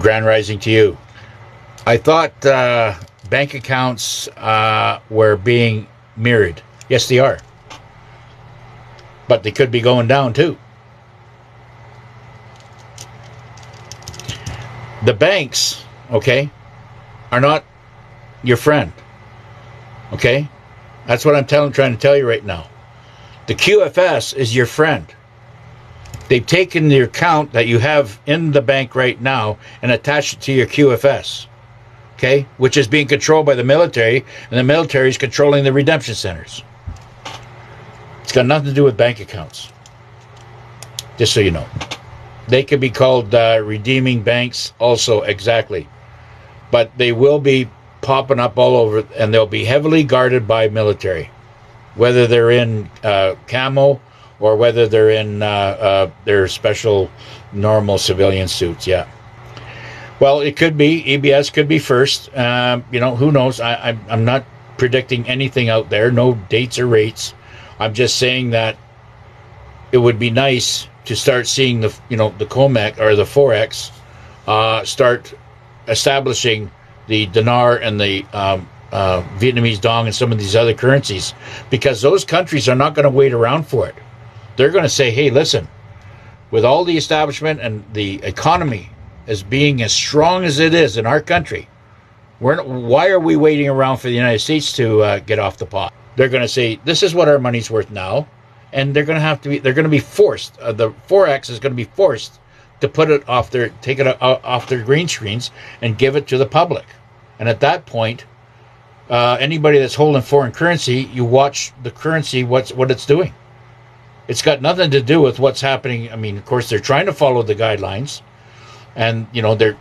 Grand Rising to you. I thought bank accounts were being mirrored. Yes, they are. But they could be going down too. The banks, okay, are not your friend. Okay? That's what I'm trying to tell you right now. The QFS is your friend. They've taken the account that you have in the bank right now and attached it to your QFS, okay, which is being controlled by the military, and the military is controlling the redemption centers. It's got nothing to do with bank accounts, just so you know. They could be called redeeming banks also, exactly. But they will be popping up all over, and they'll be heavily guarded by military, whether they're in camo or whether they're in their special normal civilian suits. Yeah. Well, it could be EBS could be first. Who knows? I'm not predicting anything out there. No dates or rates. I'm just saying that it would be nice to start seeing the COMEX or the Forex start establishing the dinar and the Vietnamese dong and some of these other currencies, because those countries are not going to wait around for it. They're going to say, hey, listen, with all the establishment and the economy as being as strong as it is in our country, why are we waiting around for the United States to get off the pot? They're going to say, this is what our money's worth now, and they're going to be forced. The Forex is going to be forced to take it off their green screens and give it to the public. And at that point, anybody that's holding foreign currency, you watch the currency, what it's doing. It's got nothing to do with what's happening. I mean, of course, they're trying to follow the guidelines, and the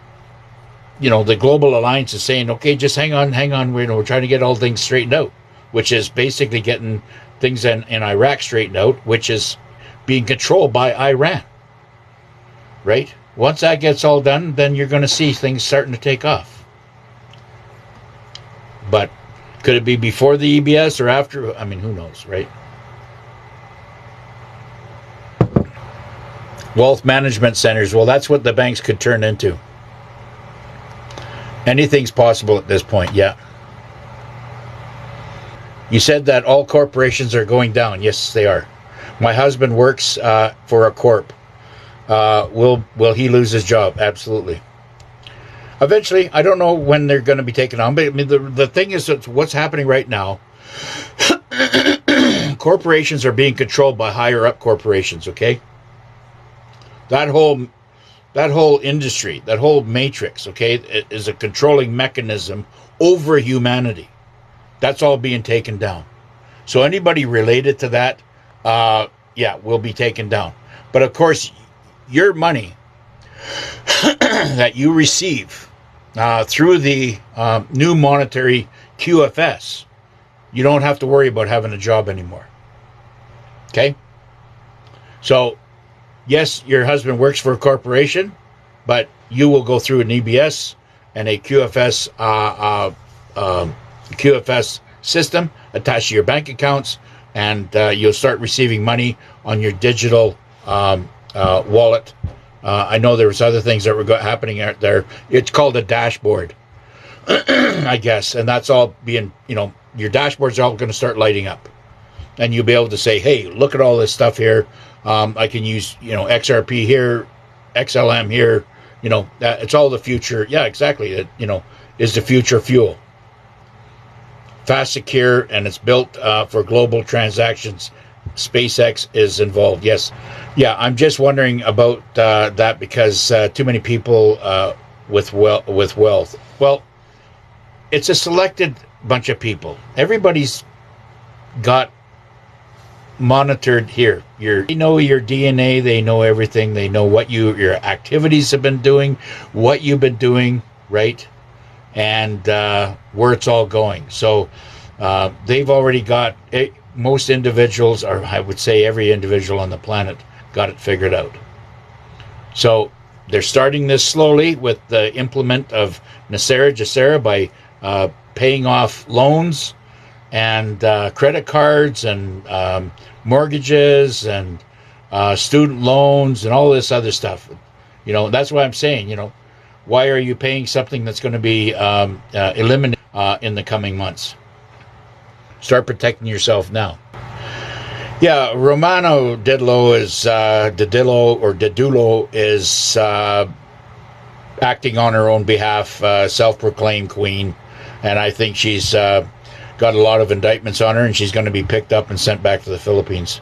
Global Alliance is saying, okay, just hang on. We're trying to get all things straightened out, which is basically getting things in Iraq straightened out, which is being controlled by Iran. Right? Once that gets all done, then you're going to see things starting to take off. But could it be before the EBS or after? I mean, who knows, right? Wealth management centers. Well, that's what the banks could turn into. Anything's possible at this point, yeah. You said that all corporations are going down. Yes, they are. My husband works for a corp. Will he lose his job? Absolutely. Eventually, I don't know when they're going to be taken on, but I mean, the thing is that what's happening right now, corporations are being controlled by higher up corporations, okay? That whole industry, that whole matrix, okay, is a controlling mechanism over humanity. That's all being taken down. So anybody related to that, will be taken down. But of course, your money that you receive through the new monetary QFS, you don't have to worry about having a job anymore. Okay? So, yes, your husband works for a corporation, but you will go through an EBS and a QFS system attached to your bank accounts, and you'll start receiving money on your digital wallet. I know there was other things that were happening out there. It's called a dashboard, I guess, and that's all being, your dashboards are all going to start lighting up, and you'll be able to say, hey, look at all this stuff here. I can use, XRP here, XLM here. It's all the future. Yeah, exactly. It, is the future fuel. Fast, secure, and it's built for global transactions. SpaceX is involved. Yes. Yeah, I'm just wondering about that because too many people with wealth. Well, it's a selected bunch of people. Everybody's got monitored here. They know your DNA. They know everything. They know what your activities have been doing, what you've been doing, right? And where it's all going. So they've already got most individuals, or I would say every individual on the planet, got it figured out. So they're starting this slowly with the implement of Nasera Jacera by paying off loans and credit cards and mortgages and student loans and all this other stuff. That's why I'm saying, why are you paying something that's going to be eliminated in the coming months? Start protecting yourself now. Yeah, Romano Didulo is acting on her own behalf, self-proclaimed queen, and I think she's got a lot of indictments on her, and she's going to be picked up and sent back to the Philippines.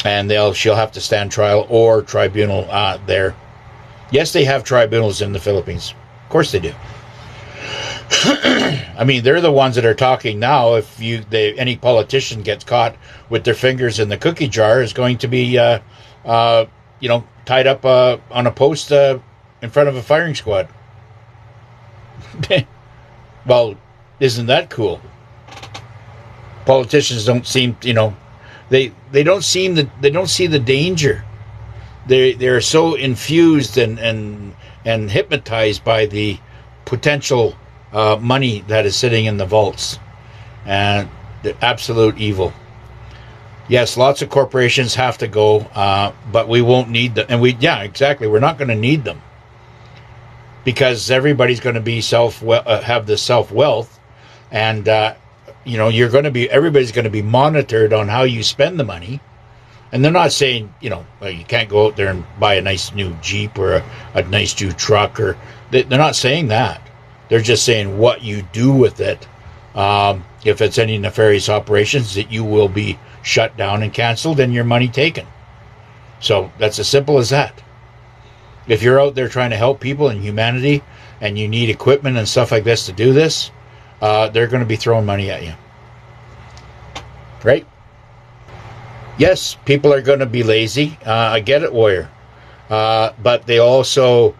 And she'll have to stand trial or tribunal there. Yes, they have tribunals in the Philippines. Of course they do. I mean, they're the ones that are talking now. If any politician gets caught with their fingers in the cookie jar, is going to be, tied up on a post in front of a firing squad. Well, isn't that cool? Politicians don't seem, they don't see the danger. They're so infused and hypnotized by the potential money that is sitting in the vaults, and the absolute evil. Yes, lots of corporations have to go, but we won't need them. And exactly, we're not going to need them, because everybody's going to be have this self-wealth, and everybody's going to be monitored on how you spend the money. And they're not saying, you can't go out there and buy a nice new Jeep or a nice new truck, or they're not saying that. They're just saying what you do with it. If it's any nefarious operations, that you will be shut down and canceled and your money taken. So that's as simple as that. If you're out there trying to help people and humanity, and you need equipment and stuff like this to do this, they're going to be throwing money at you. Right? Yes, people are going to be lazy. I get it, Warrior. But they also,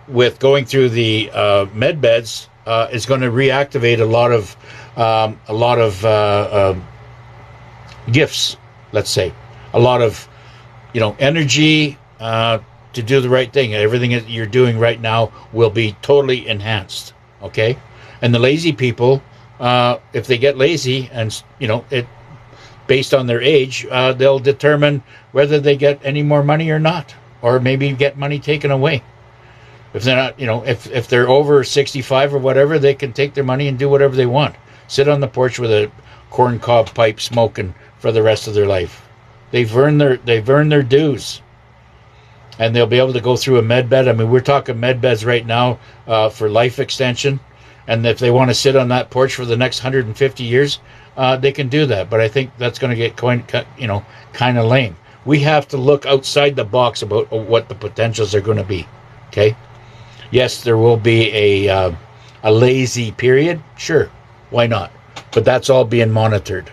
with going through the med beds, is going to reactivate a lot of gifts. Let's say a lot of energy to do the right thing. Everything that you're doing right now will be totally enhanced. Okay, and the lazy people, if they get lazy, and based on their age, they'll determine whether they get any more money or not, or maybe get money taken away. If they're not, if they're over 65 or whatever, they can take their money and do whatever they want. Sit on the porch with a corncob pipe smoking for the rest of their life. They've earned their dues, and they'll be able to go through a med bed. I mean, we're talking med beds right now for life extension, and if they want to sit on that porch for the next 150 years, they can do that. But I think that's going to get kind of lame. We have to look outside the box about what the potentials are going to be. Okay. Yes, there will be a lazy period. Sure, why not? But that's all being monitored.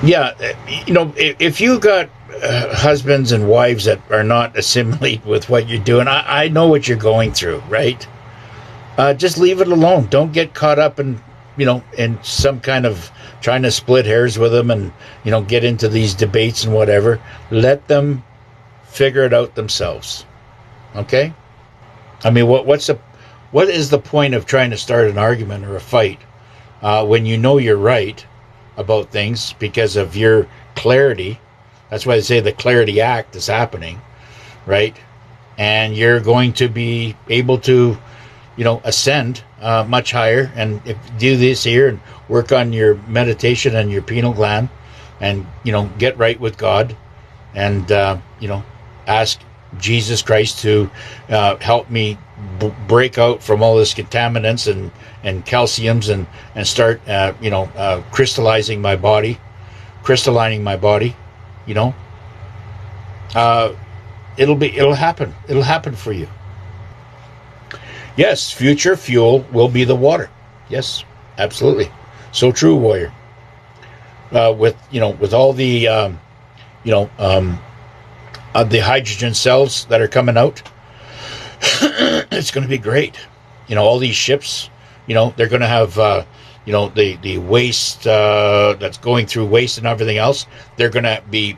Yeah, if you got husbands and wives that are not assimilated with what you're doing, I know what you're going through, right? Just leave it alone. Don't get caught up in some kind of trying to split hairs with them and, get into these debates and whatever. Let them figure it out themselves. Okay? I mean, what is the point of trying to start an argument or a fight when you know you're right about things because of your clarity? That's why they say the Clarity Act is happening, right? And you're going to be able to, ascend much higher, and do this here and work on your meditation and your pineal gland, and get right with God, and ask Jesus Christ to help me break out from all this contaminants and calciums and start crystallining my body. It'll happen for you. Yes, future fuel will be the water. Yes, absolutely. So true, Warrior. With all the the hydrogen cells that are coming out, it's going to be great. All these ships, they're going to have the waste that's going through waste and everything else. They're going to be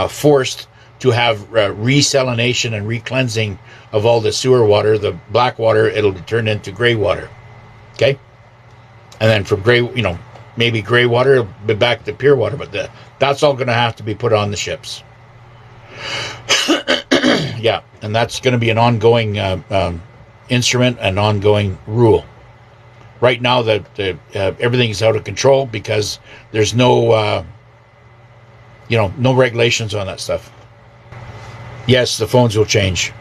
forced to have resalination and recleansing of all the sewer water. The black water, it'll be turned into gray water. Okay? And then from gray, maybe gray water, it'll be back to pure water. But that's all going to have to be put on the ships. Yeah, and that's going to be an ongoing instrument, an ongoing rule. Right now, everything is out of control because there's no no regulations on that stuff. Yes, the phones will change.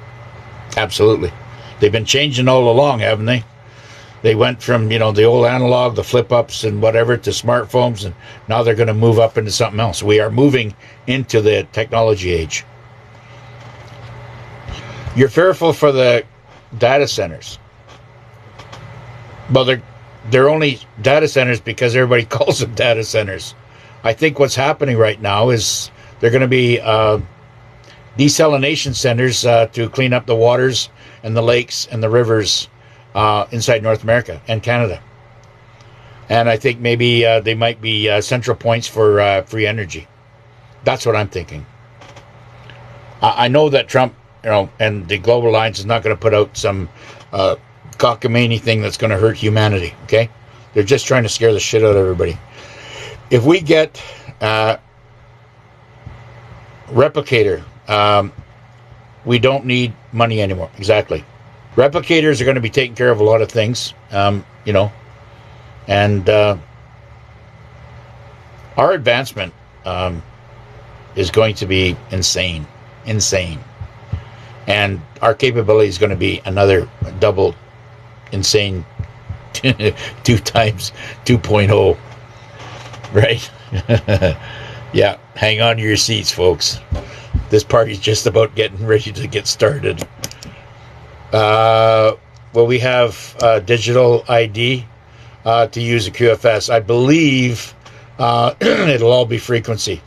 Absolutely. They've been changing all along, haven't they? They went from, the old analog, the flip-ups and whatever, to smartphones, and now they're going to move up into something else. We are moving into the technology age. You're fearful for the data centers. Well, they're only data centers because everybody calls them data centers. I think what's happening right now is they're going to be desalination centers to clean up the waters and the lakes and the rivers inside North America and Canada. And I think maybe they might be central points for free energy. That's what I'm thinking. I know that Trump, and the Global Alliance is not going to put out some cockamamie thing that's going to hurt humanity, okay? They're just trying to scare the shit out of everybody. If we get replicator, we don't need money anymore. Exactly. Replicators are going to be taking care of a lot of things, and our advancement is going to be insane. And our capability is going to be another double insane 2 times 2.0, right? Yeah, hang on to your seats, folks. This party's just about getting ready to get started. Well, we have digital ID to use a QFS. I believe it'll all be frequency.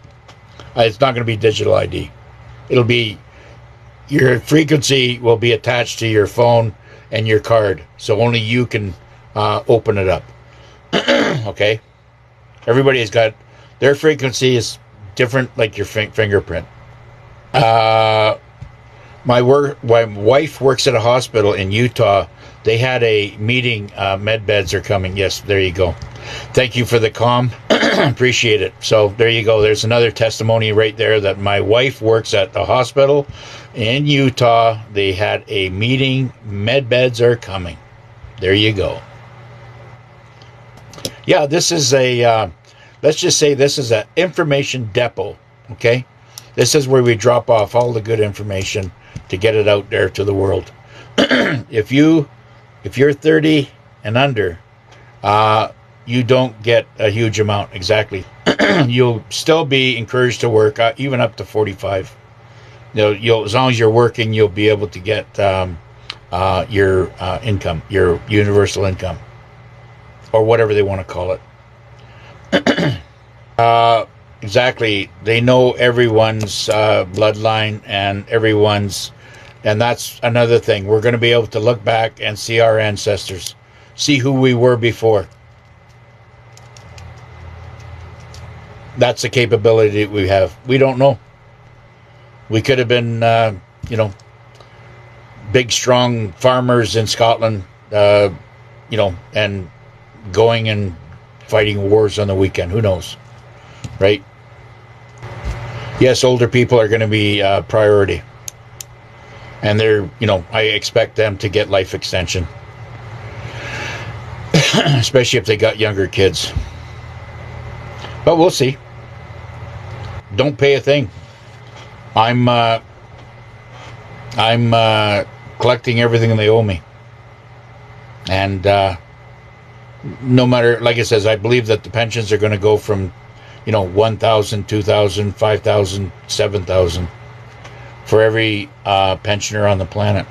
It's not going to be digital ID. It'll be your frequency will be attached to your phone and your card, so only you can open it up. Okay? Everybody has got their frequency is different, like your fingerprint. My wife works at a hospital in Utah. They had a meeting. Med beds are coming. Yes, there you go. Thank you for the comm. Appreciate it. So there you go. There's another testimony right there that my wife works at the hospital in Utah. They had a meeting. Med beds are coming. There you go. Yeah, this is a, let's just say this is an information depot. Okay? This is where we drop off all the good information to get it out there to the world. If you're 30 and under, you don't get a huge amount. Exactly. You'll still be encouraged to work, even up to 45. You'll as long as you're working, you'll be able to get your income, your universal income, or whatever they want to call it. Exactly. They know everyone's bloodline and and that's another thing. We're going to be able to look back and see our ancestors, see who we were before. That's the capability that we have. We don't know. We could have been, big, strong farmers in Scotland, and going and fighting wars on the weekend. Who knows? Right? Yes, older people are going to be priority. And they're, I expect them to get life extension. Especially if they got younger kids. But we'll see. Don't pay a thing. I'm collecting everything they owe me. And no matter, like it says, I believe that the pensions are going to go from 1,000, 2,000, 5,000, 7,000 for every pensioner on the planet.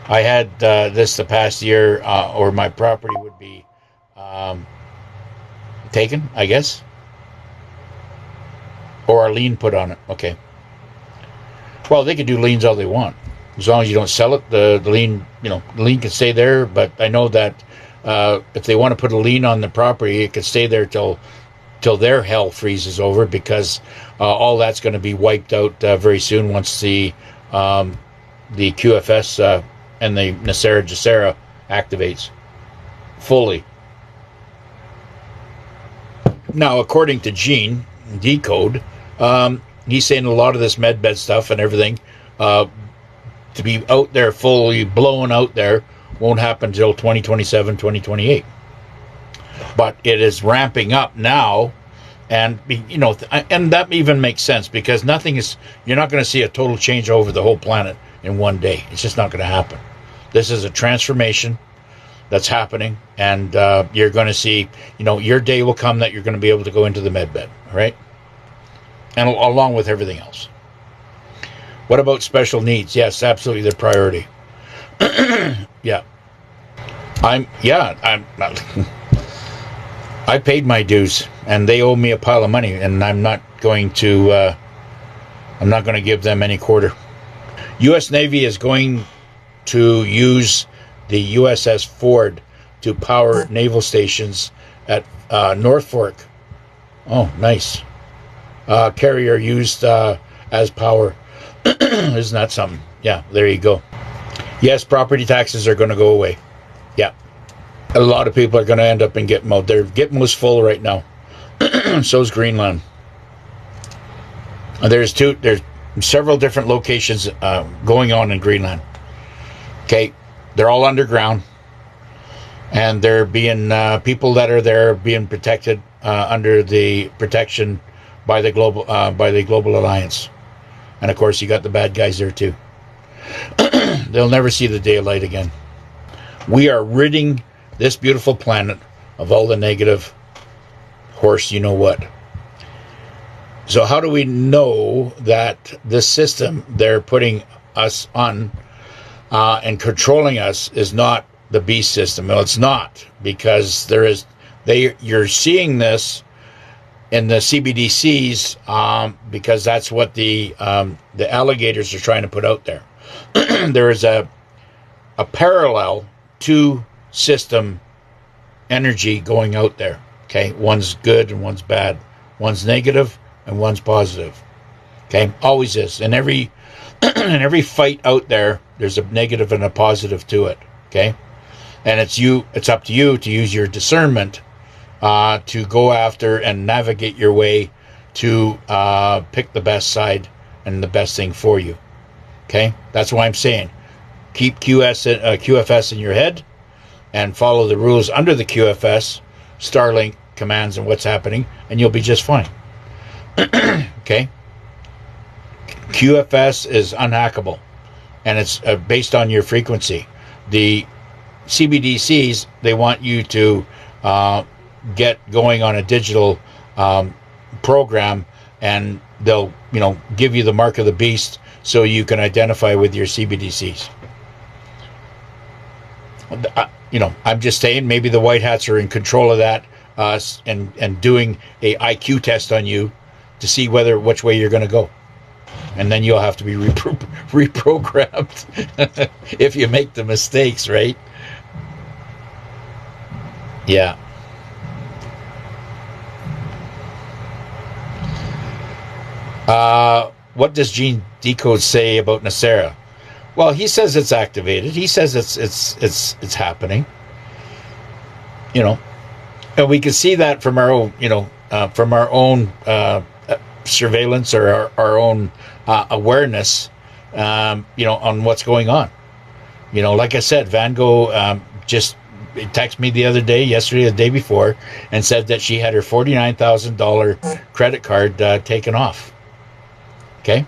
I had this the past year, or my property would be taken, I guess, or a lien put on it. Okay. Well, they can do liens all they want as long as you don't sell it. The lien, the lien can stay there. But I know that if they want to put a lien on the property, it could stay there till their hell freezes over, because all that's going to be wiped out very soon once the QFS and the Nasera Jacera activates fully. Now, according to Gene Decode, he's saying a lot of this medbed stuff and everything to be out there fully blown out there won't happen until 2027, 2028. But it is ramping up now, and and that even makes sense, because you're not going to see a total change over the whole planet in one day. It's just not going to happen. This is a transformation that's happening, and you're going to see, your day will come that you're going to be able to go into the med bed, right? And along with everything else. What about special needs? Yes, absolutely, their priority. Yeah. I paid my dues, and they owe me a pile of money, and I'm not going to give them any quarter. U.S. Navy is going to use the USS Ford to power naval stations at North Fork. Oh, nice. Carrier used as power. Isn't that something? Yeah, there you go. Yes, property taxes are going to go away. Yeah. A lot of people are going to end up in Gitmo. Their Gitmo's full right now. So's Greenland. There's several different locations going on in Greenland. Okay, they're all underground, and they're being people that are there being protected under the protection by the global alliance, and of course you got the bad guys there too. They'll never see the daylight again. We are ridding this beautiful planet of all the negative horse, you know what. So how do we know that this system they're putting us on and controlling us is not the beast system? Well, it's not, because you're seeing this in the CBDCs because that's what the alligators are trying to put out there. There is a parallel to system energy going out there. Okay, one's good and one's bad. One's negative and one's positive. Okay, always is. In every fight out there, there's a negative and a positive to it. Okay, and it's up to you to use your discernment to go after and navigate your way to pick the best side and the best thing for you. Okay, that's why I'm saying keep QFS in your head and follow the rules under the QFS, Starlink commands and what's happening, and you'll be just fine. Okay? QFS is unhackable, and it's based on your frequency. The CBDCs, they want you to get going on a digital program, and they'll give you the mark of the beast so you can identify with your CBDCs. I'm just saying, maybe the white hats are in control of that and doing a IQ test on you to see which way you're going to go. And then you'll have to be reprogrammed if you make the mistakes, right? Yeah. What does Gene Decode say about Nasera? Well, he says it's activated. He says it's happening. And we can see that from our own surveillance or our own awareness, on what's going on. Like I said, Van Gogh just texted me yesterday, the day before, and said that she had her $49,000 credit card taken off. Okay,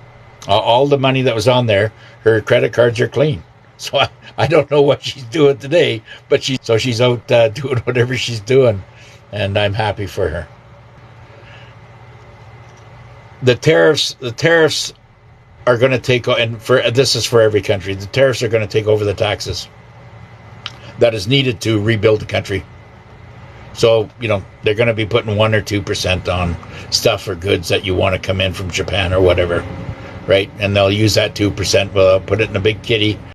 all the money that was on there, her credit cards are clean. So I don't know what she's doing today, but she's out doing whatever she's doing, and I'm happy for her. The tariffs are going to take, and this is for every country. The tariffs are going to take over the taxes that is needed to rebuild the country. So they're going to be putting 1 or 2% on stuff or goods that you want to come in from Japan or whatever, right? And they'll use that 2%. Well, they'll put it in a big kitty